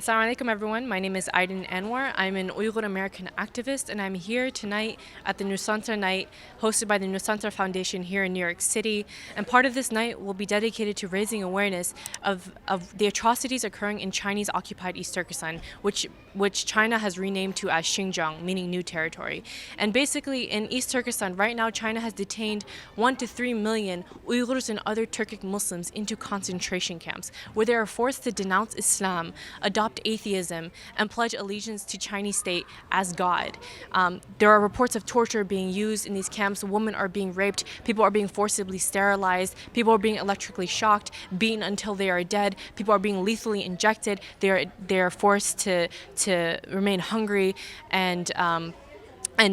Assalamu alaikum everyone, my name is Aiden Anwar. I'm an Uyghur American activist and I'm here tonight at the Nusantara night hosted by the Nusantara Foundation here in New York City. And part of this night will be dedicated to raising awareness of the atrocities occurring in Chinese occupied East Turkestan, which China has renamed to as Xinjiang, meaning new territory. And basically in East Turkestan right now China has detained 1 to 3 million Uyghurs and other Turkic Muslims into concentration camps where they are forced to denounce Islam, adopt atheism, and pledge allegiance to Chinese state as God. There are reports of torture being used in these camps. Women are being raped, people are being forcibly sterilized, people are being electrically shocked, beaten until they are dead, people are being lethally injected, they are forced to remain hungry, and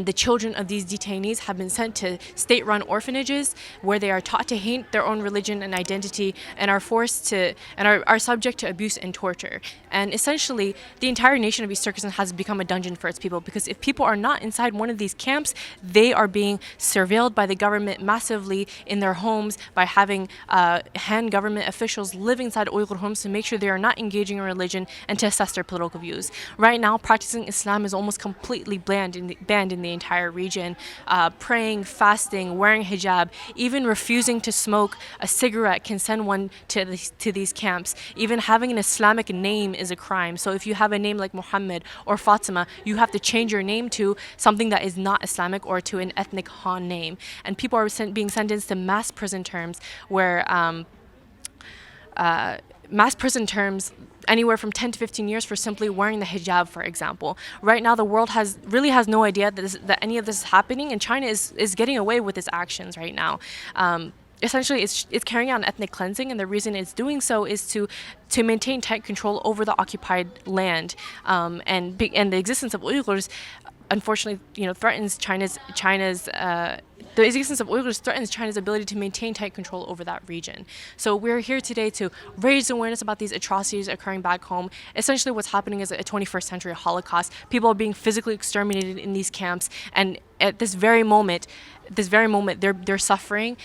the children of these detainees have been sent to state-run orphanages where they are taught to hate their own religion and identity and are forced to and are subject to abuse and torture. And essentially, the entire nation of East Turkestan has become a dungeon for its people, because if people are not inside one of these camps, they are being surveilled by the government massively in their homes by having hand government officials live inside Uyghur homes to make sure they are not engaging in religion and to assess their political views. Right now, practicing Islam is almost completely banned in the entire region. Praying, fasting, wearing hijab, even refusing to smoke a cigarette can send one to these camps. Even having an Islamic name is a crime. So if you have a name like Muhammad or Fatima, you have to change your name to something that is not Islamic or to an ethnic Han name. And people are being sentenced to mass prison terms where anywhere from 10 to 15 years for simply wearing the hijab, for example. Right now, the world really has no idea that any of this is happening, and China is getting away with its actions right now. Essentially, it's carrying out an ethnic cleansing, and the reason it's doing so is to maintain tight control over the occupied land, and the existence of Uyghurs. Unfortunately, threatens the existence of Uyghurs threatens China's ability to maintain tight control over that region. So we're here today to raise awareness about these atrocities occurring back home. Essentially, what's happening is a 21st century Holocaust. People are being physically exterminated in these camps, and at this very moment, they're suffering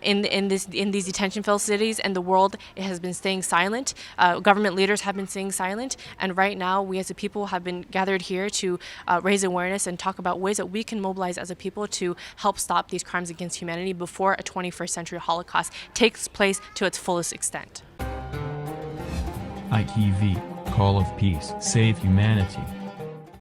in these detention facilities, and the world has been staying silent. Government leaders have been staying silent, and right now we as a people have been gathered here to raise awareness and talk about ways that we can mobilize as a people to help stop these crimes against humanity before a 21st century Holocaust takes place to its fullest extent. ITV, Call of Peace, Save Humanity.